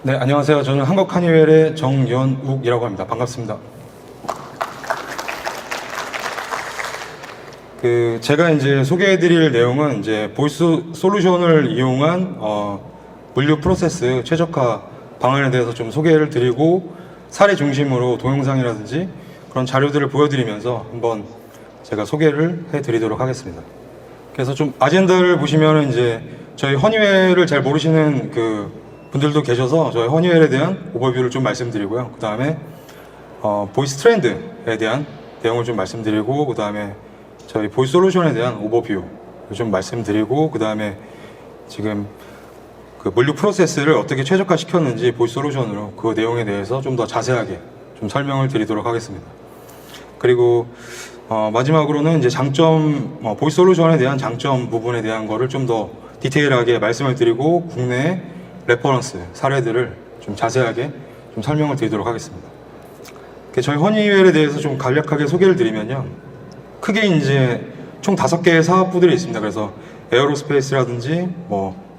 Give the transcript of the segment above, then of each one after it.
네, 안녕하세요. 저는 한국하니웰의 정연욱이라고 합니다. 반갑습니다. 제가 이제 소개해드릴 내용은 이제 보이스 솔루션을 이용한 물류 프로세스 최적화 방안에 대해서 좀 소개를 드리고 사례 중심으로 동영상이라든지 그런 자료들을 보여드리면서 한번 제가 소개를 해드리도록 하겠습니다. 그래서 좀 아젠다를 보시면은 이제 저희 허니웰을 잘 모르시는 분들도 계셔서 저희 허니웰에 대한 오버뷰를 좀 말씀드리고요. 그 다음에 보이스 트렌드에 대한 내용을 좀 말씀드리고, 그 다음에 저희 보이스 솔루션에 대한 오버뷰를 좀 말씀드리고, 그 다음에 지금 물류 프로세스를 어떻게 최적화 시켰는지 보이스 솔루션으로 그 내용에 대해서 좀 더 자세하게 좀 설명을 드리도록 하겠습니다. 그리고 마지막으로는 이제 장점, 보이스 솔루션에 대한 장점 부분에 대한 거를 좀 더 디테일하게 말씀을 드리고, 국내 레퍼런스 사례들을 좀 자세하게 좀 설명을 드리도록 하겠습니다. 저희 허니웰에 대해서 좀 간략하게 소개를 드리면요, 크게 이제 총 5개의 사업부들이 있습니다. 그래서 에어로스페이스라든지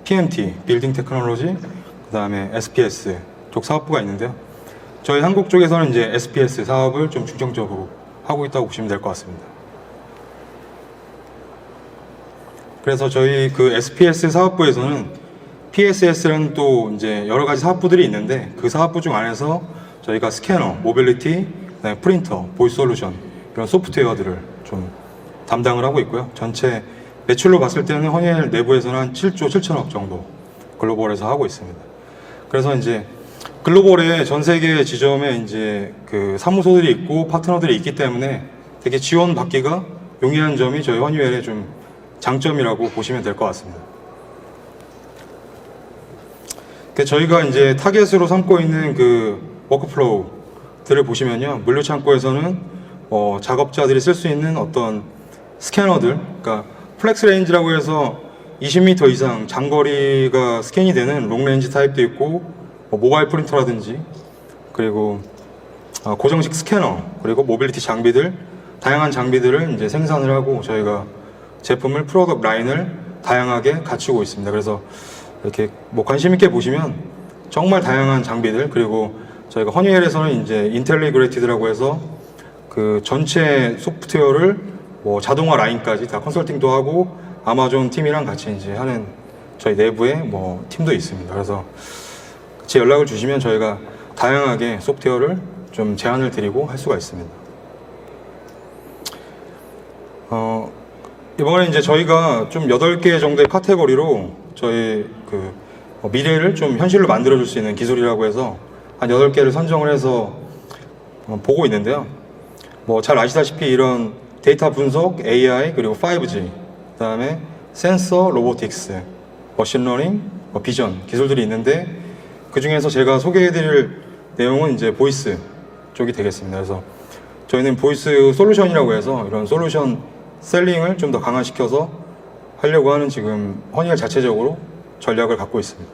PMT, 빌딩 테크놀로지, 그 다음에 SPS 쪽 사업부가 있는데요. 저희 한국 쪽에서는 이제 SPS 사업을 좀 중점적으로 하고 있다고 보시면 될 것 같습니다. 그래서 저희 SPS 사업부에서는 PSS라는 또 이제 여러 가지 사업부들이 있는데, 그 사업부 중 안에서 저희가 스캐너, 모빌리티, 프린터, 보이스 솔루션 이런 소프트웨어들을 좀 담당을 하고 있고요. 전체 매출로 봤을 때는 허니웰 내부에서는 한 7조 7천억 정도 글로벌에서 하고 있습니다. 그래서 이제 글로벌에 전 세계 지점에 이제 사무소들이 있고 파트너들이 있기 때문에 되게 지원받기가 용이한 점이 저희 허니웰의 좀 장점이라고 보시면 될 것 같습니다. 저희가 이제 타겟으로 삼고 있는 워크플로우들을 보시면요, 물류 창고에서는 작업자들이 쓸 수 있는 어떤 스캐너들, 그러니까 플렉스 레인지라고 해서 20m 이상 장거리가 스캔이 되는 롱레인지 타입도 있고, 모바일 프린터라든지, 그리고 고정식 스캐너, 그리고 모빌리티 장비들, 다양한 장비들을 이제 생산을 하고 저희가 제품을 프로덕트 라인을 다양하게 갖추고 있습니다. 그래서 이렇게 관심 있게 보시면 정말 다양한 장비들, 그리고 저희가 허니웰에서는 이제 인텔리그레이티드라고 해서 전체 소프트웨어를 자동화 라인까지 다 컨설팅도 하고 아마존 팀이랑 같이 이제 하는 저희 내부에 팀도 있습니다. 그래서 제 연락을 주시면 저희가 다양하게 소프트웨어를 좀 제안을 드리고 할 수가 있습니다. 이번에 이제 저희가 좀 8개 정도의 카테고리로 저희 미래를 좀 현실로 만들어줄 수 있는 기술이라고 해서 한 8개를 선정을 해서 보고 있는데요. 잘 아시다시피 이런 데이터 분석, AI, 그리고 5G, 그 다음에 센서, 로보틱스, 머신러닝, 비전 기술들이 있는데, 그 중에서 제가 소개해드릴 내용은 이제 보이스 쪽이 되겠습니다. 그래서 저희는 보이스 솔루션이라고 해서 이런 솔루션 셀링을 좀 더 강화시켜서 하려고 하는 지금 허니웰 자체적으로 전략을 갖고 있습니다.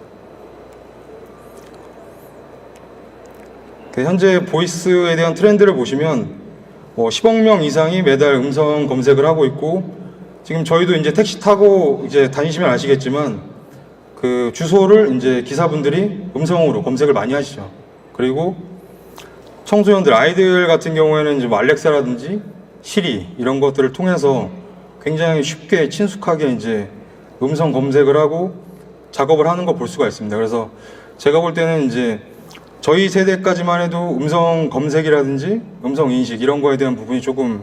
현재 보이스에 대한 트렌드를 보시면 10억 명 이상이 매달 음성 검색을 하고 있고, 지금 저희도 이제 택시 타고 이제 다니시면 아시겠지만 주소를 이제 기사분들이 음성으로 검색을 많이 하시죠. 그리고 청소년들, 아이들 같은 경우에는 이제 알렉사라든지 시리 이런 것들을 통해서 굉장히 쉽게 친숙하게 이제 음성 검색을 하고 작업을 하는 거 볼 수가 있습니다. 그래서 제가 볼 때는 이제 저희 세대까지만 해도 음성 검색이라든지 음성 인식 이런 거에 대한 부분이 조금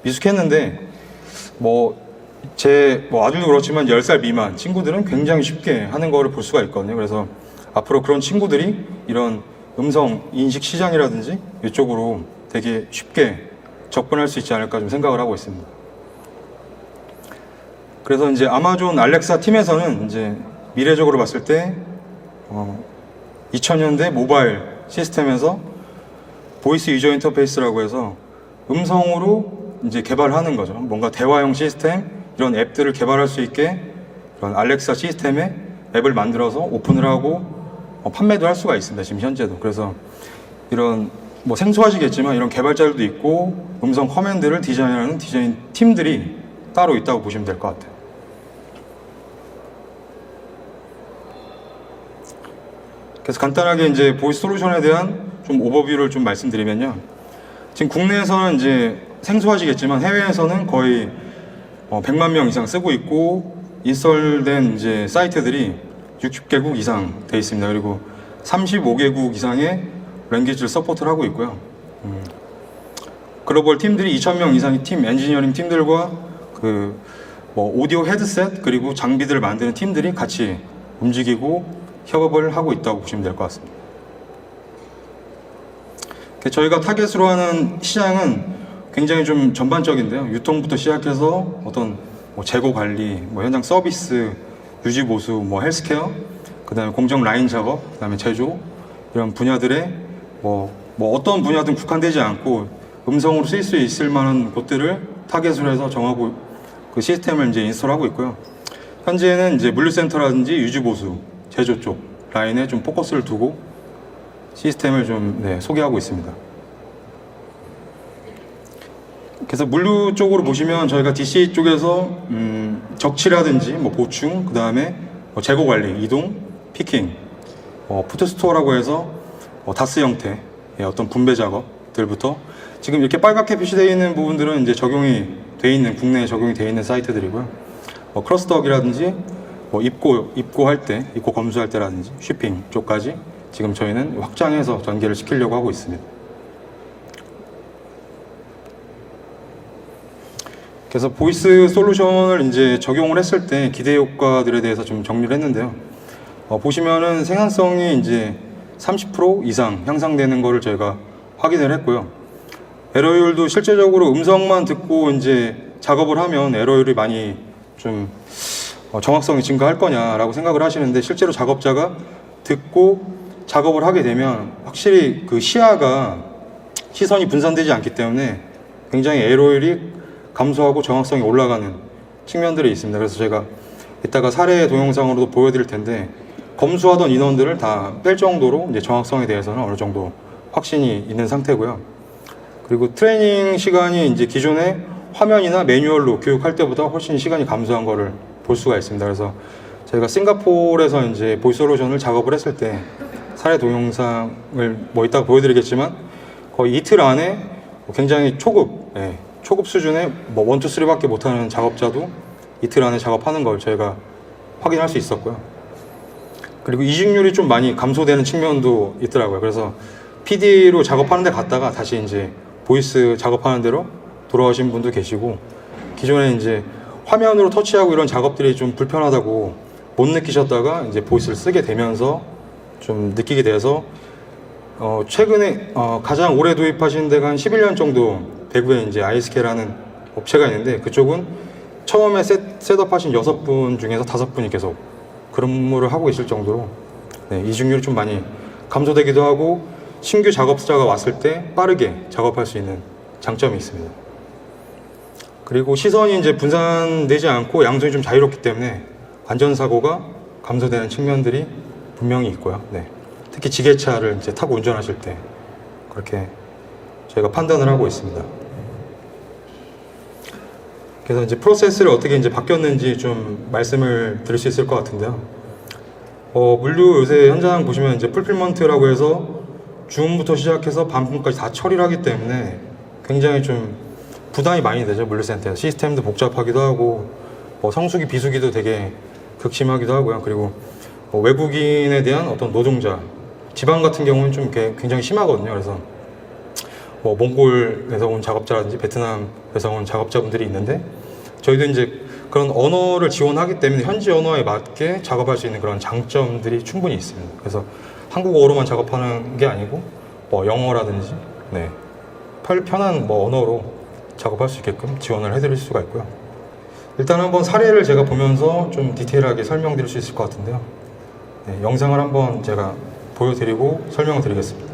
미숙했는데, 제 아들도 그렇지만 10살 미만 친구들은 굉장히 쉽게 하는 거를 볼 수가 있거든요. 그래서 앞으로 그런 친구들이 이런 음성 인식 시장이라든지 이쪽으로 되게 쉽게 접근할 수 있지 않을까 좀 생각을 하고 있습니다. 그래서 이제 아마존 알렉사 팀에서는 이제 미래적으로 봤을 때 2000년대 모바일 시스템에서 보이스 유저 인터페이스라고 해서 음성으로 이제 개발하는 거죠. 뭔가 대화형 시스템, 이런 앱들을 개발할 수 있게 그런 알렉사 시스템에 앱을 만들어서 오픈을 하고 판매도 할 수가 있습니다. 지금 현재도. 그래서 이런 생소하시겠지만 이런 개발자들도 있고 음성 커맨드를 디자인하는 디자인 팀들이 따로 있다고 보시면 될 것 같아요. 그래서 간단하게 이제 보이스 솔루션에 대한 좀 오버뷰를 좀 말씀드리면요. 지금 국내에서는 이제 생소하시겠지만 해외에서는 거의 100만 명 이상 쓰고 있고 인스톨된 이제 사이트들이 60개국 이상 돼 있습니다. 그리고 35개국 이상의 랭귀지를 서포트를 하고 있고요. 글로벌 팀들이 2,000명 이상의 팀, 엔지니어링 팀들과 오디오 헤드셋 그리고 장비들을 만드는 팀들이 같이 움직이고 협업을 하고 있다고 보시면 될 것 같습니다. 저희가 타겟으로 하는 시장은 굉장히 좀 전반적인데요. 유통부터 시작해서 어떤 재고 관리, 현장 서비스, 유지 보수, 헬스케어, 그다음에 공정 라인 작업, 그다음에 제조 이런 분야들의 어떤 분야든 국한되지 않고 음성으로 쓰일 수 있을 만한 곳들을 타겟으로 해서 정하고 그 시스템을 이제 인스톨하고 있고요. 현재는 이제 물류센터라든지 유지보수, 제조 쪽 라인에 좀 포커스를 두고 시스템을 좀 소개하고 있습니다. 그래서 물류 쪽으로 보시면 저희가 DC 쪽에서 적치라든지 보충, 그 다음에 재고 관리, 이동, 피킹, 푸드스토어라고 해서 다스 형태의 어떤 분배 작업들부터 지금 이렇게 빨갛게 표시되어 있는 부분들은 이제 적용이 돼 있는, 국내에 적용이 되어 있는 사이트들이고요. 크로스덕이라든지 입고할 때, 입고 검수할 때라든지 쉬핑 쪽까지 지금 저희는 확장해서 전개를 시키려고 하고 있습니다. 그래서 보이스 솔루션을 이제 적용을 했을 때 기대 효과들에 대해서 좀 정리를 했는데요. 보시면은 생산성이 이제 30% 이상 향상되는 거를 저희가 확인을 했고요. 에러율도 실제적으로 음성만 듣고 이제 작업을 하면 에러율이 많이 좀 정확성이 증가할 거냐라고 생각을 하시는데, 실제로 작업자가 듣고 작업을 하게 되면 확실히 그 시선이 분산되지 않기 때문에 굉장히 에러율이 감소하고 정확성이 올라가는 측면들이 있습니다. 그래서 제가 이따가 사례 동영상으로도 보여드릴 텐데, 검수하던 인원들을 다 뺄 정도로 이제 정확성에 대해서는 어느 정도 확신이 있는 상태고요. 그리고 트레이닝 시간이 이제 기존에 화면이나 매뉴얼로 교육할 때보다 훨씬 시간이 감소한 거를 볼 수가 있습니다. 그래서 저희가 싱가포르에서 이제 보이스 솔루션을 작업을 했을 때 사례 동영상을 이따가 보여드리겠지만 거의 이틀 안에 굉장히 초급 수준의 1, 2, 3밖에 못하는 작업자도 이틀 안에 작업하는 걸 저희가 확인할 수 있었고요. 그리고 이직률이 좀 많이 감소되는 측면도 있더라고요. 그래서 PD로 작업하는 데 갔다가 다시 이제 보이스 작업하는 데로 돌아오신 분도 계시고, 기존에 이제 화면으로 터치하고 이런 작업들이 좀 불편하다고 못 느끼셨다가 이제 보이스를 쓰게 되면서 좀 느끼게 돼서 최근에 가장 오래 도입하신 데가 한 11년 정도 대구에 이제 아이스케라는 업체가 있는데, 그쪽은 처음에 셋업하신 6분 중에서 5분이 계속 근무를 하고 계실 정도로 이직률이 좀 많이 감소되기도 하고, 신규 작업자가 왔을 때 빠르게 작업할 수 있는 장점이 있습니다. 그리고 시선이 이제 분산되지 않고 양손이 좀 자유롭기 때문에 안전사고가 감소되는 측면들이 분명히 있고요. 특히 지게차를 이제 타고 운전하실 때 그렇게 저희가 판단을 하고 있습니다. 그래서 이제 프로세스를 어떻게 이제 바뀌었는지 좀 말씀을 드릴 수 있을 것 같은데요. 물류 요새 현장 보시면 이제 풀필먼트라고 해서 주문부터 시작해서 반품까지 다 처리를 하기 때문에 굉장히 좀 부담이 많이 되죠. 물류센터에서 시스템도 복잡하기도 하고 성수기 비수기도 되게 극심하기도 하고요. 그리고 외국인에 대한 어떤 노동자, 지방 같은 경우는 좀 굉장히 심하거든요. 그래서 몽골에서 온 작업자라든지 베트남에서 온 작업자분들이 있는데, 저희도 이제 그런 언어를 지원하기 때문에 현지 언어에 맞게 작업할 수 있는 그런 장점들이 충분히 있습니다. 그래서 한국어로만 작업하는 게 아니고 영어라든지 편한 언어로 작업할 수 있게끔 지원을 해드릴 수가 있고요. 일단 한번 사례를 제가 보면서 좀 디테일하게 설명드릴 수 있을 것 같은데요. 영상을 한번 제가 보여드리고 설명을 드리겠습니다.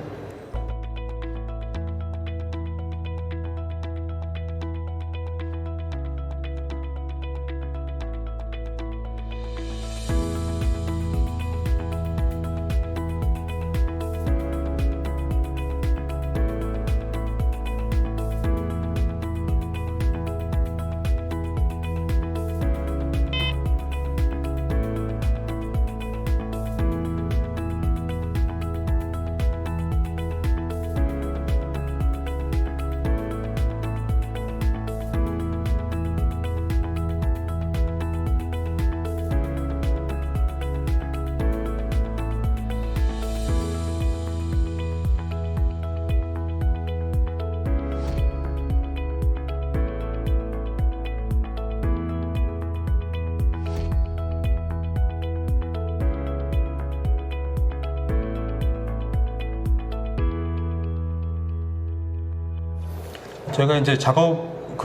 저희가 이제 작업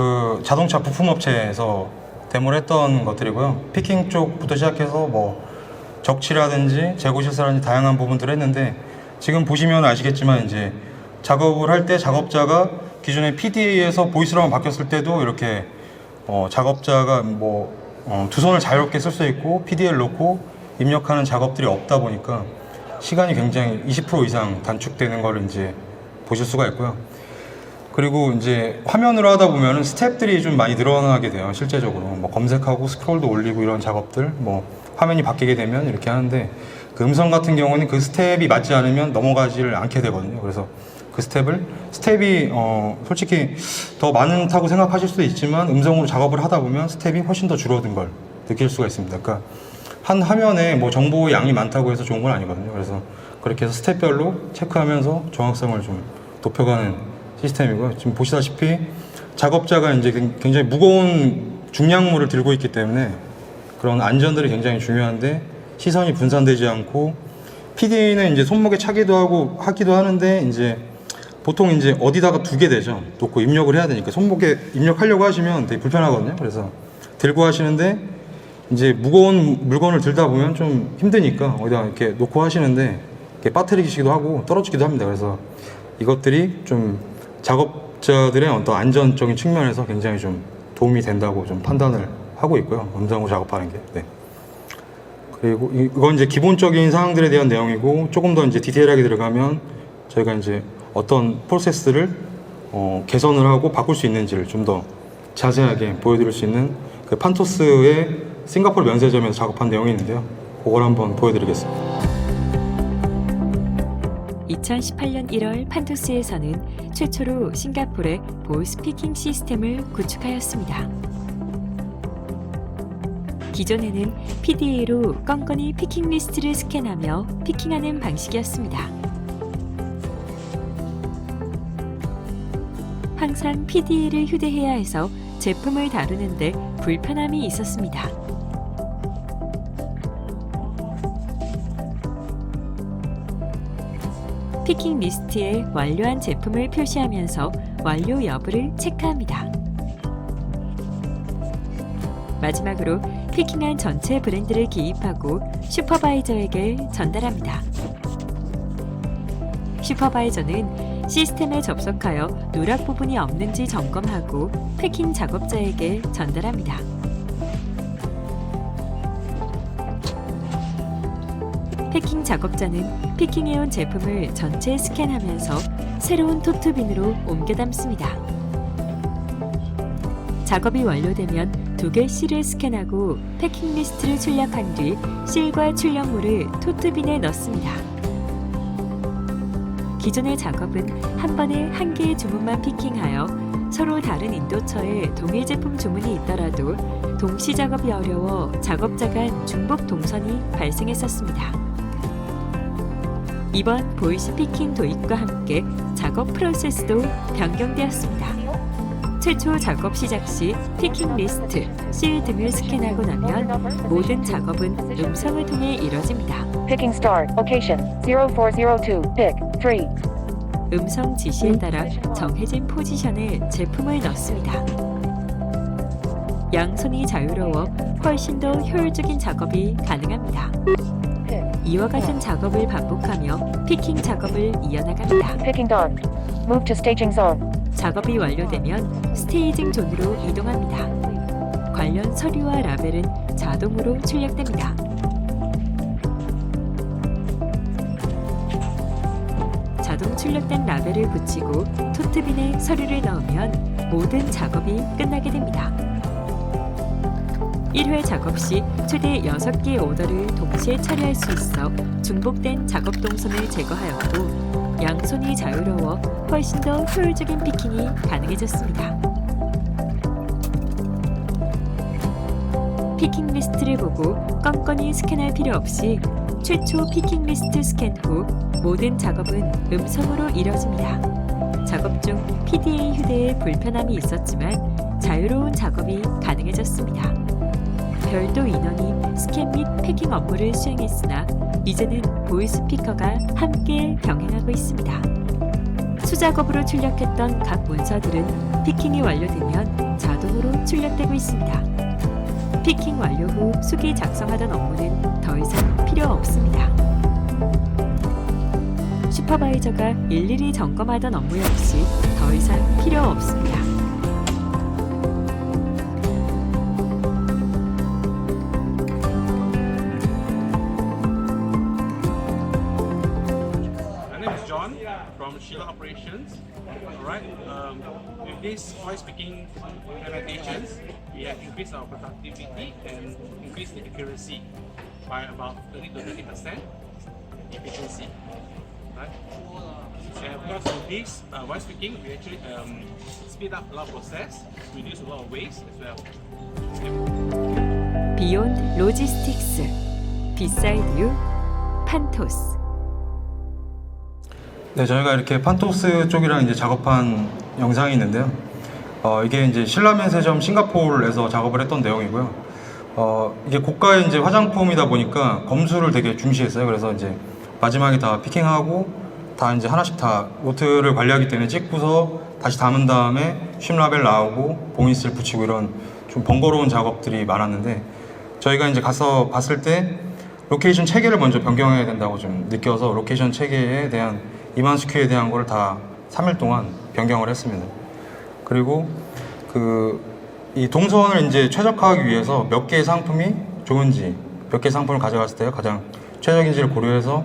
자동차 부품 업체에서 데모를 했던 것들이고요. 피킹 쪽부터 시작해서 뭐 적치라든지 재고 실사라든지 다양한 부분들을 했는데, 지금 보시면 아시겠지만 이제 작업을 할 때 작업자가 기존의 PDA에서 보이스로만 바뀌었을 때도 이렇게 작업자가 두 손을 자유롭게 쓸 수 있고 PDA를 놓고 입력하는 작업들이 없다 보니까 시간이 굉장히 20% 이상 단축되는 걸 이제 보실 수가 있고요. 그리고 이제 화면으로 하다 보면 스텝들이 좀 많이 늘어나게 돼요. 실제적으로 뭐 검색하고 스크롤도 올리고 이런 작업들, 뭐 화면이 바뀌게 되면 이렇게 하는데, 그 음성 같은 경우는 그 스텝이 맞지 않으면 넘어가지를 않게 되거든요. 그래서 그 스텝이 솔직히 더 많다고 생각하실 수도 있지만, 음성으로 작업을 하다 보면 스텝이 훨씬 더 줄어든 걸 느낄 수가 있습니다. 그러니까 한 화면에 뭐 정보 양이 많다고 해서 좋은 건 아니거든요. 그래서 그렇게 해서 스텝별로 체크하면서 정확성을 좀 높여가는 시스템이고요. 지금 보시다시피 작업자가 이제 굉장히 무거운 중량물을 들고 있기 때문에 그런 안전들이 굉장히 중요한데, 시선이 분산되지 않고, PDA는 이제 손목에 차기도 하기도 하는데, 이제 보통 이제 어디다가 두게 되죠. 놓고 입력을 해야 되니까 손목에 입력하려고 하시면 되게 불편하거든요. 그래서 들고 하시는데, 이제 무거운 물건을 들다 보면 좀 힘드니까 어디다 이렇게 놓고 하시는데 이렇게 빠뜨리기도 하고 떨어지기도 합니다. 그래서 이것들이 좀 작업자들의 어떤 안전적인 측면에서 굉장히 좀 도움이 된다고 좀 판단을 하고 있고요. 음성으로 작업하는 게. 네. 그리고 이건 이제 기본적인 사항들에 대한 내용이고, 조금 더 이제 디테일하게 들어가면 저희가 이제 어떤 프로세스를 개선을 하고 바꿀 수 있는지를 좀 더 자세하게 보여드릴 수 있는 그 판토스의 싱가포르 면세점에서 작업한 내용이 있는데요. 그걸 한번 보여드리겠습니다. 2018년 1월 판토스에서는 최초로 싱가포르의 보이스 피킹 시스템을 구축하였습니다. 기존에는 PDA로 건건히 피킹 리스트를 스캔하며 피킹하는 방식이었습니다. 항상 PDA를 휴대해야 해서 제품을 다루는데 불편함이 있었습니다. 피킹 리스트에 완료한 제품을 표시하면서 완료 여부를 체크합니다. 마지막으로 피킹한 전체 브랜드를 기입하고 슈퍼바이저에게 전달합니다. 슈퍼바이저는 시스템에 접속하여 누락 부분이 없는지 점검하고 패킹 작업자에게 전달합니다. 패킹 작업자는 피킹해온 제품을 전체 스캔하면서 새로운 토트빈으로 옮겨 담습니다. 작업이 완료되면 2개 실을 스캔하고 패킹 리스트를 출력한 뒤 실과 출력물을 토트빈에 넣습니다. 기존의 작업은 한 번에 1개의 주문만 피킹하여 서로 다른 인도처에 동일 제품 주문이 있더라도 동시 작업이 어려워 작업자 간 중복 동선이 발생했었습니다. 이번 보이스 피킹 도입과 함께 작업 프로세스도 변경되었습니다. 최초 작업 시작 시 피킹 리스트, 실 등을 스캔하고 나면 모든 작업은 음성을 통해 이뤄집니다. Picking start. Location 0402. Pick 3. 음성 지시에 따라 정해진 포지션에 제품을 넣습니다. 양손이 자유로워 훨씬 더 효율적인 작업이 가능합니다. 이와 같은 작업을 반복하며 피킹 작업을 이어나갑니다. Picking done. Move to staging zone. 작업이 완료되면 스테이징 존으로 이동합니다. 관련 서류와 라벨은 자동으로 출력됩니다. 자동 출력된 라벨을 붙이고 토트빈에 서류를 넣으면 모든 작업이 끝나게 됩니다. 1회 작업 시 최대 6개의 오더를 동시에 처리할 수 있어 중복된 작업 동선을 제거하였고, 양손이 자유로워 훨씬 더 효율적인 피킹이 가능해졌습니다. 피킹 리스트를 보고 껌껌이 스캔할 필요 없이 최초 피킹 리스트 스캔 후 모든 작업은 음성으로 이뤄집니다. 작업 중 PDA 휴대에 불편함이 있었지만 자유로운 작업이 가능해졌습니다. 별도 인원이 스캔 및 패킹 업무를 수행했으나 이제는 보이스피커가 함께 병행하고 있습니다. 수작 작업으로 출력했던 각 문서들은 피킹이 완료되면 자동으로 출력되고 있습니다. 피킹 완료 후 수기 작성하던 업무는 더 이상 필요 없습니다. 슈퍼바이저가 일일이 점검하던 업무 역시 더 이상 필요 없습니다. My name is John from Sheila Operations. Alright, with this voice picking implementations, we have increased our productivity and increased the accuracy by about 30 to 30% efficiency. Right? And because of this voice picking, we actually speed up a lot of process, reduce a lot of waste as well. 비욘드 로지스틱스, 비사이드 유, 판토스. 네, 저희가 이렇게 판토스 쪽이랑 이제 작업한 영상이 있는데요. 이게 이제 신라면세점 싱가포르에서 작업을 했던 내용이고요. 이게 고가의 이제 화장품이다 보니까 검수를 되게 중시했어요. 그래서 이제 마지막에 다 피킹하고 다 이제 하나씩 다 노트를 관리하기 때문에 찍고서 다시 담은 다음에 쉼라벨 나오고 봉이슬 붙이고 이런 좀 번거로운 작업들이 많았는데 저희가 이제 가서 봤을 때 로케이션 체계를 먼저 변경해야 된다고 좀 느껴서 로케이션 체계에 대한 이만 스큐에 대한 거를 다 3일 동안 변경을 했습니다. 그리고 이 동선을 이제 최적화하기 위해서 몇 개의 상품이 좋은지, 몇 개의 상품을 가져갔을 때 가장 최적인지를 고려해서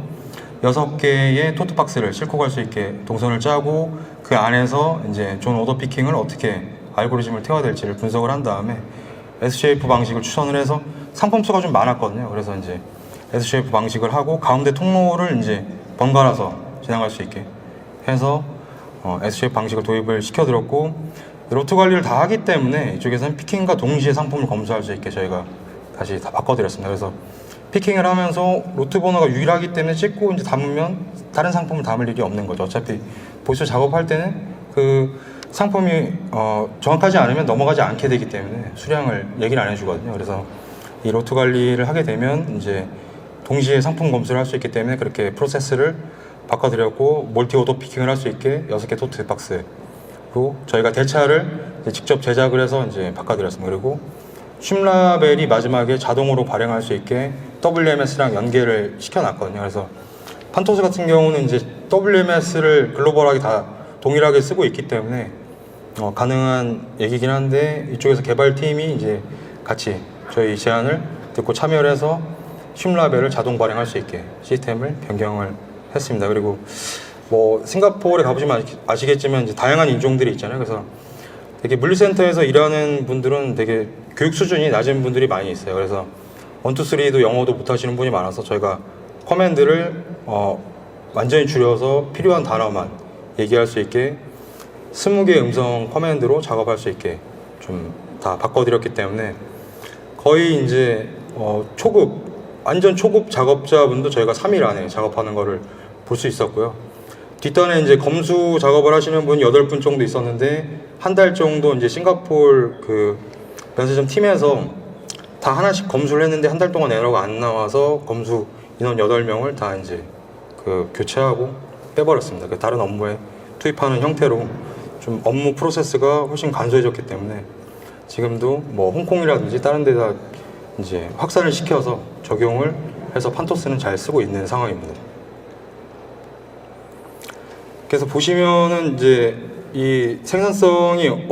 6개의 토트박스를 싣고 갈 수 있게 동선을 짜고 그 안에서 이제 존 오더 피킹을 어떻게 알고리즘을 태워야 될지를 분석을 한 다음에 SCF 방식을 추천을 해서 상품 수가 좀 많았거든요. 그래서 이제 SCF 방식을 하고 가운데 통로를 이제 번갈아서 진행할 수 있게 해서 SCF 방식을 도입을 시켜드렸고 로트 관리를 다 하기 때문에 이쪽에서는 피킹과 동시에 상품을 검수할 수 있게 저희가 다시 다 바꿔드렸습니다. 그래서 피킹을 하면서 로트 번호가 유일하기 때문에 찍고 이제 담으면 다른 상품을 담을 일이 없는 거죠. 어차피 보이스 작업할 때는 그 상품이 정확하지 않으면 넘어가지 않게 되기 때문에 수량을 얘기를 안 해주거든요. 그래서 이 로트 관리를 하게 되면 이제 동시에 상품 검수를 할 수 있기 때문에 그렇게 프로세스를 바꿔드렸고 멀티 오더 피킹을 할 수 있게 6개 토트 박스로 저희가 대차를 이제 직접 제작을 해서 이제 바꿔드렸습니다. 그리고 쉼라벨이 마지막에 자동으로 발행할 수 있게 WMS랑 연계를 시켜놨거든요. 그래서 판토스 같은 경우는 이제 WMS를 글로벌하게 다 동일하게 쓰고 있기 때문에 가능한 얘기긴 한데 이쪽에서 개발팀이 이제 같이 저희 제안을 듣고 참여를 해서 쉼라벨을 자동 발행할 수 있게 시스템을 변경을 했습니다. 그리고 뭐 싱가포르에 가보시면 아시겠지만 이제 다양한 인종들이 있잖아요. 그래서 되게 물류센터에서 일하는 분들은 되게 교육 수준이 낮은 분들이 많이 있어요. 그래서 1, 2, 3도 영어도 못하시는 분이 많아서 저희가 커맨드를 완전히 줄여서 필요한 단어만 얘기할 수 있게 20개의 음성 커맨드로 작업할 수 있게 좀 다 바꿔드렸기 때문에 거의 이제 완전 초급 작업자분도 저희가 3일 안에 작업하는 거를 볼 수 있었고요. 뒷단에 이제 검수 작업을 하시는 분이 8분 정도 있었는데 한 달 정도 이제 싱가포르 그 면세점 팀에서 다 하나씩 검수를 했는데 한 달 동안 에러가 안 나와서 검수 인원 8명을 다 이제 그 교체하고 빼버렸습니다. 그 다른 업무에 투입하는 형태로 좀 업무 프로세스가 훨씬 간소해졌기 때문에 지금도 뭐 홍콩이라든지 다른 데다 이제 확산을 시켜서 적용을 해서 판토스는 잘 쓰고 있는 상황입니다. 그래서 보시면은 이제 이 생산성이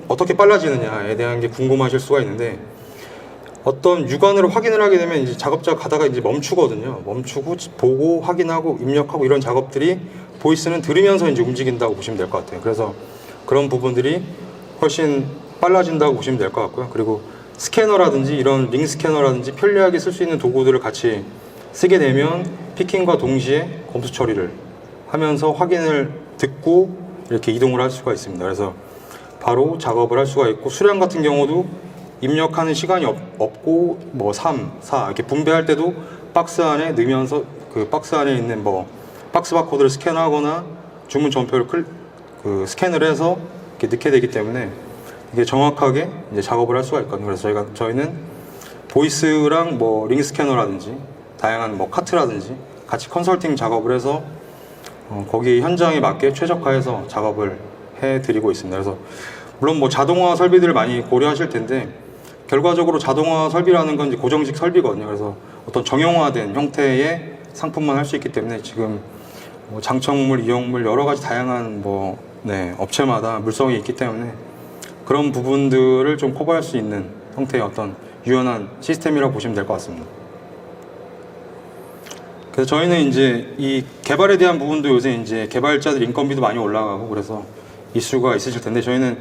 어떻게 빨라지느냐에 대한 게 궁금하실 수가 있는데 어떤 육안으로 확인을 하게 되면 이제 작업자가 가다가 이제 멈추거든요. 멈추고 보고 확인하고 입력하고 이런 작업들이 보이스는 들으면서 이제 움직인다고 보시면 될 것 같아요. 그래서 그런 부분들이 훨씬 빨라진다고 보시면 될 것 같고요. 그리고 스캐너라든지 이런 링 스캐너라든지 편리하게 쓸 수 있는 도구들을 같이 쓰게 되면 피킹과 동시에 검수 처리를 하면서 확인을 듣고 이렇게 이동을 할 수가 있습니다. 그래서 바로 작업을 할 수가 있고 수량 같은 경우도 입력하는 시간이 없고 뭐 3, 4 이렇게 분배할 때도 박스 안에 넣으면서 그 박스 안에 있는 뭐 박스 바코드를 스캔하거나 주문 전표를 스캔을 해서 이렇게 넣게 되기 때문에 이게 정확하게 이제 작업을 할 수가 있거든요. 그래서 저희는 보이스랑 뭐 링 스캐너라든지 다양한 뭐 카트라든지 같이 컨설팅 작업을 해서 거기 현장에 맞게 최적화해서 작업을 해드리고 있습니다. 그래서 물론 뭐 자동화 설비들을 많이 고려하실 텐데 결과적으로 자동화 설비라는 건 이제 고정식 설비거든요. 그래서 어떤 정형화된 형태의 상품만 할 수 있기 때문에 지금 뭐 장착물, 이용물 여러 가지 다양한 업체마다 물성이 있기 때문에 그런 부분들을 좀 커버할 수 있는 형태의 어떤 유연한 시스템이라고 보시면 될 것 같습니다. 그래서 저희는 이제 이 개발에 대한 부분도 요새 이제 개발자들 인건비도 많이 올라가고 그래서 이슈가 있으실 텐데 저희는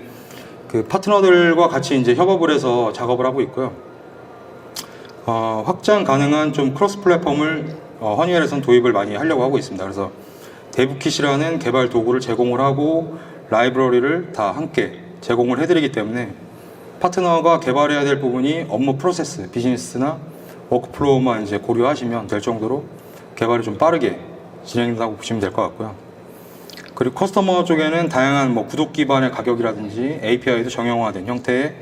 그 파트너들과 같이 이제 협업을 해서 작업을 하고 있고요. 확장 가능한 좀 크로스 플랫폼을 허니웰에서는 도입을 많이 하려고 하고 있습니다. 그래서 데브킷이라는 개발 도구를 제공을 하고 라이브러리를 다 함께 제공을 해드리기 때문에 파트너가 개발해야 될 부분이 업무 프로세스, 비즈니스나 워크플로우만 이제 고려하시면 될 정도로 개발이 좀 빠르게 진행된다고 보시면 될 것 같고요. 그리고 커스터머 쪽에는 다양한 뭐 구독 기반의 가격이라든지 API도 정형화된 형태의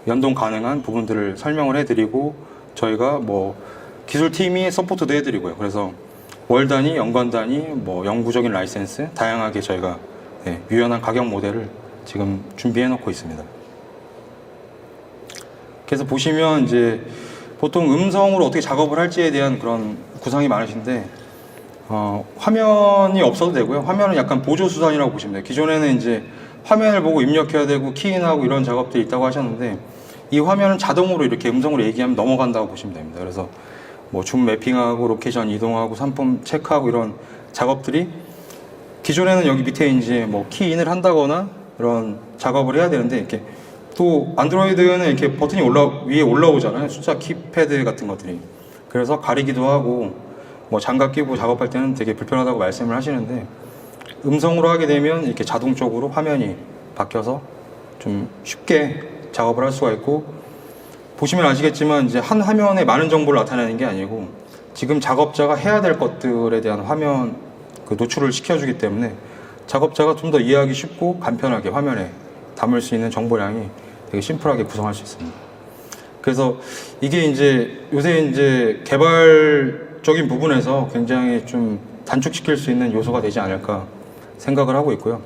연동 가능한 부분들을 설명을 해드리고 저희가 뭐 기술팀이 서포트도 해드리고요. 그래서 월 단위, 연간 단위, 뭐 영구적인 라이센스 다양하게 저희가 유연한 가격 모델을 지금 준비해 놓고 있습니다. 그래서 보시면 이제 보통 음성으로 어떻게 작업을 할지에 대한 그런 구상이 많으신데 화면이 없어도 되고요. 화면은 약간 보조 수단이라고 보시면 돼요. 기존에는 이제 화면을 보고 입력해야 되고 키인하고 이런 작업들이 있다고 하셨는데 이 화면은 자동으로 이렇게 음성으로 얘기하면 넘어간다고 보시면 됩니다. 그래서 뭐 줌 매핑하고 로케이션 이동하고 상품 체크하고 이런 작업들이 기존에는 여기 밑에 이제 뭐 키인을 한다거나 이런 작업을 해야 되는데 이렇게 또 안드로이드는 이렇게 버튼이 위에 올라오잖아요. 숫자 키패드 같은 것들이. 그래서 가리기도 하고 뭐 장갑 끼고 작업할 때는 되게 불편하다고 말씀을 하시는데 음성으로 하게 되면 이렇게 자동적으로 화면이 바뀌어서 좀 쉽게 작업을 할 수가 있고 보시면 아시겠지만 이제 한 화면에 많은 정보를 나타내는 게 아니고 지금 작업자가 해야 될 것들에 대한 화면 그 노출을 시켜주기 때문에 작업자가 좀 더 이해하기 쉽고 간편하게 화면에 담을 수 있는 정보량이 되게 심플하게 구성할 수 있습니다. 그래서 이게 이제 요새 이제 개발적인 부분에서 굉장히 좀 단축시킬 수 있는 요소가 되지 않을까 생각을 하고 있고요.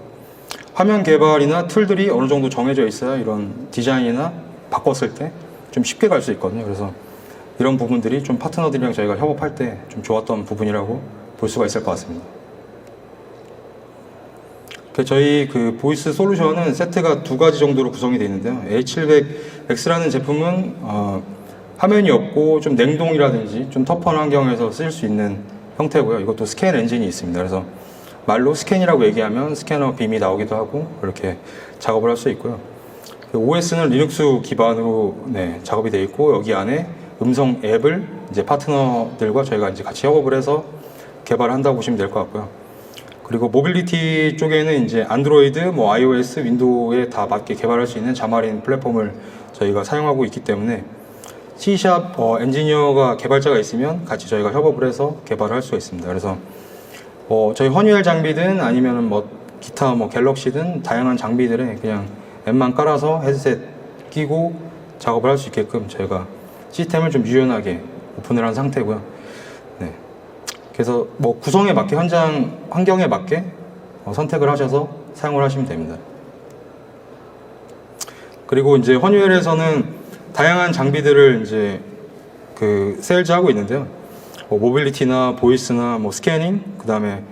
화면 개발이나 툴들이 어느 정도 정해져 있어야 이런 디자인이나 바꿨을 때 좀 쉽게 갈 수 있거든요. 그래서 이런 부분들이 좀 파트너들이랑 저희가 협업할 때 좀 좋았던 부분이라고 볼 수가 있을 것 같습니다. 저희 그 보이스 솔루션은 세트가 두 가지 정도로 구성이 되어 있는데요. A700X라는 제품은 화면이 없고 좀 냉동이라든지 좀 터프한 환경에서 쓸 수 있는 형태고요. 이것도 스캔 엔진이 있습니다. 그래서 말로 스캔이라고 얘기하면 스캐너 빔이 나오기도 하고 이렇게 작업을 할 수 있고요. OS는 리눅스 기반으로 작업이 되어 있고 여기 안에 음성 앱을 이제 파트너들과 저희가 이제 같이 협업을 해서 개발을 한다고 보시면 될 것 같고요. 그리고 모빌리티 쪽에는 이제 안드로이드, 뭐 iOS, 윈도우에 다 맞게 개발할 수 있는 자마린 플랫폼을 저희가 사용하고 있기 때문에 C# 엔지니어가 개발자가 있으면 같이 저희가 협업을 해서 개발을 할 수가 있습니다. 그래서 저희 허니웰 장비든 아니면은 뭐 기타 뭐 갤럭시든 다양한 장비들에 그냥 앱만 깔아서 헤드셋 끼고 작업을 할 수 있게끔 저희가 시스템을 좀 유연하게 오픈을 한 상태고요. 그래서 뭐 구성에 맞게 현장 환경에 맞게 선택을 하셔서 사용을 하시면 됩니다. 그리고 이제 허니웰에서는 다양한 장비들을 이제 그 세일즈하고 있는데요. 모빌리티나 보이스나 뭐 스캐닝, 그 다음에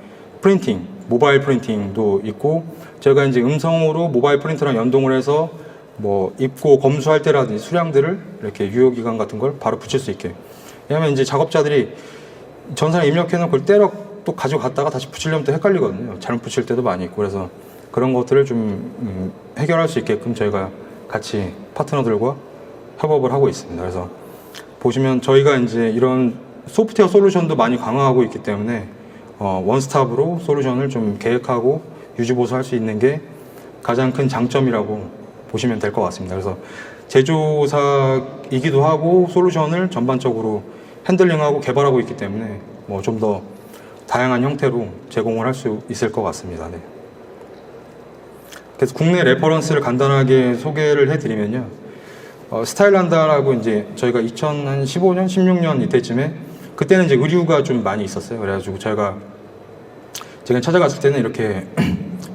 프린팅, 모바일 프린팅도 있고 저희가 이제 음성으로 모바일 프린터랑 연동을 해서 뭐 입고 검수할 때라든지 수량들을 이렇게 유효기간 같은 걸 바로 붙일 수 있게. 왜냐하면 이제 작업자들이 전산에 입력해놓은 걸 때려 또 가져갔다가 다시 붙이려면 또 헷갈리거든요. 잘못 붙일 때도 많이 있고 그래서 그런 것들을 좀 해결할 수 있게끔 저희가 같이 파트너들과 협업을 하고 있습니다. 그래서 보시면 저희가 이제 이런 소프트웨어 솔루션도 많이 강화하고 있기 때문에 원스톱으로 솔루션을 좀 계획하고 유지보수할 수 있는 게 가장 큰 장점이라고 보시면 될 것 같습니다. 그래서 제조사이기도 하고 솔루션을 전반적으로 핸들링하고 개발하고 있기 때문에 뭐 좀 더 다양한 형태로 제공을 할 수 있을 것 같습니다. 그래서 국내 레퍼런스를 간단하게 소개를 해드리면요. 스타일란다라고 이제 저희가 2015년, 16년 이때쯤에 그때는 이제 의류가 좀 많이 있었어요. 그래가지고 저희가 제가 찾아갔을 때는 이렇게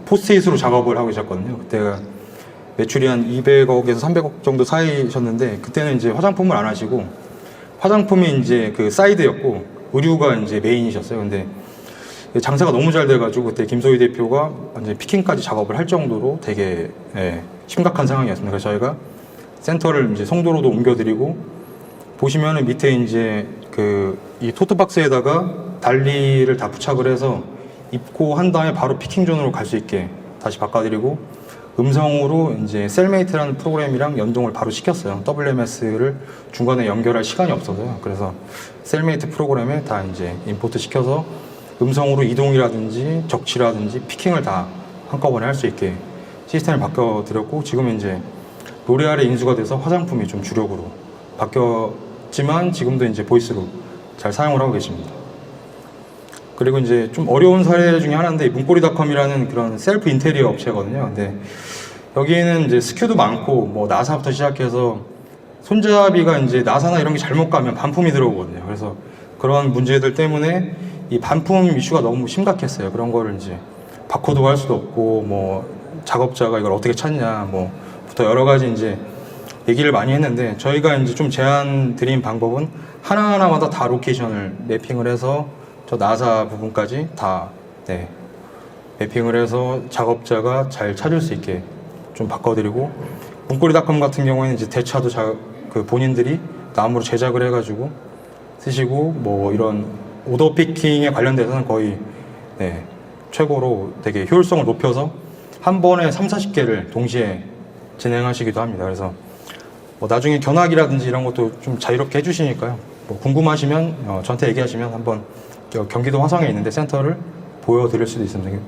포스트잇으로 작업을 하고 계셨거든요. 그때가 매출이 한 200억에서 300억 정도 사이셨는데, 그때는 이제 화장품을 안 하시고 화장품이 이제 그 사이드였고 의류가 이제 메인이셨어요. 근데 장사가 너무 잘 돼가지고 그때 김소희 대표가 이제 피킹까지 작업을 할 정도로 되게 심각한 상황이었습니다. 그래서 저희가 센터를 이제 송도로도 옮겨드리고, 보시면은 밑에 이제 그 이 토트박스에다가 달리를 다 부착을 해서 입고 한 다음에 바로 피킹 존으로 갈 수 있게 다시 바꿔드리고, 음성으로 이제 셀메이트라는 프로그램이랑 연동을 바로 시켰어요. WMS를 중간에 연결할 시간이 없어서요. 그래서 셀메이트 프로그램에 다 이제 임포트 시켜서 음성으로 이동이라든지 적치라든지 피킹을 다 한꺼번에 할 수 있게 시스템을 바꿔드렸고, 지금 이제 로레알의 인수가 돼서 화장품이 좀 주력으로 바뀌었지만 지금도 이제 보이스로 잘 사용을 하고 계십니다. 그리고 이제 좀 어려운 사례 중에 하나인데, 문고리닷컴이라는 그런 셀프 인테리어 업체거든요. 근데 여기에는 이제 스큐도 많고 뭐 나사부터 시작해서 손잡이가 이제 나사나 이런 게 잘못 가면 반품이 들어오거든요. 그래서 그런 문제들 때문에 이 반품 이슈가 너무 심각했어요. 그런 거를 이제 바코드화 할 수도 없고, 뭐 작업자가 이걸 어떻게 찾냐, 뭐부터 여러 가지 이제 얘기를 많이 했는데, 저희가 이제 좀 제안 드린 방법은 하나하나마다 다 로케이션을 매핑을 해서 저 나사 부분까지 다 매핑을 해서 작업자가 잘 찾을 수 있게 좀 바꿔드리고, 문고리닷컴 같은 경우에는 이제 대차도 그 본인들이 나무로 제작을 해가지고 쓰시고, 뭐 이런 오더 피킹에 관련돼서는 거의 최고로 되게 효율성을 높여서 한 번에 30-40개를 동시에 진행하시기도 합니다. 그래서 뭐 나중에 견학이라든지 이런 것도 좀 자유롭게 해주시니까요. 뭐 궁금하시면 저한테 얘기하시면 한번 경기도 화성에 있는데 센터를 보여드릴 수도 있습니다.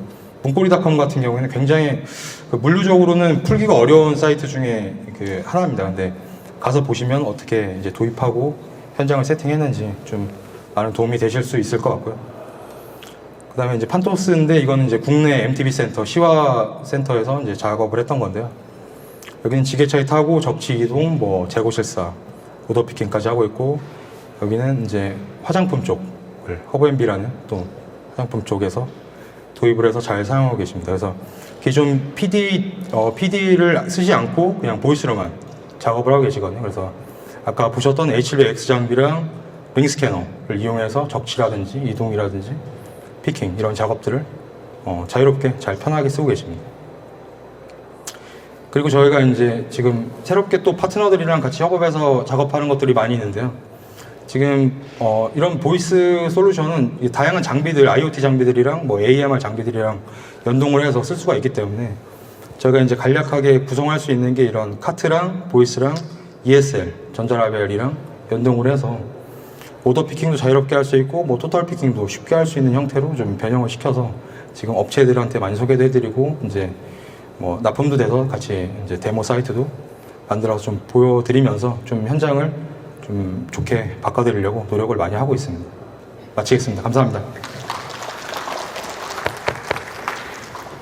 문고리닷컴 같은 경우에는 굉장히 그 물리적으로는 풀기가 어려운 사이트 중에 그 하나입니다. 근데 가서 보시면 어떻게 이제 도입하고 현장을 세팅했는지 좀 많은 도움이 되실 수 있을 것 같고요. 그 다음에 이제 판토스인데, 이거는 이제 국내 MTB 센터, 시화 센터에서 이제 작업을 했던 건데요. 여기는 지게차에 타고 적치 이동, 뭐 재고실사, 오더 피킹까지 하고 있고, 여기는 이제 화장품 쪽을 허브앤비라는 또 화장품 쪽에서 도입을 해서 잘 사용하고 계십니다. 그래서 기존 PD를 쓰지 않고 그냥 보이스로만 작업을 하고 계시거든요. 그래서 아까 보셨던 HLX 장비랑 링 스캐너를 이용해서 적치라든지 이동이라든지 피킹 이런 작업들을 자유롭게 잘 편하게 쓰고 계십니다. 그리고 저희가 이제 지금 새롭게 또 파트너들이랑 같이 협업해서 작업하는 것들이 많이 있는데요. 지금 이런 보이스 솔루션은 다양한 장비들, IoT 장비들이랑 뭐 AMR 장비들이랑 연동을 해서 쓸 수가 있기 때문에 저희가 이제 간략하게 구성할 수 있는 게 이런 카트랑 보이스랑 ESL, 전자라벨이랑 연동을 해서 오더 피킹도 자유롭게 할 수 있고, 뭐 토탈 피킹도 쉽게 할 수 있는 형태로 좀 변형을 시켜서 지금 업체들한테 많이 소개도 해드리고, 이제 뭐 납품도 돼서 같이 이제 데모 사이트도 만들어서 좀 보여드리면서 좀 현장을 좀 좋게 바꿔드리려고 노력을 많이 하고 있습니다. 마치겠습니다. 감사합니다.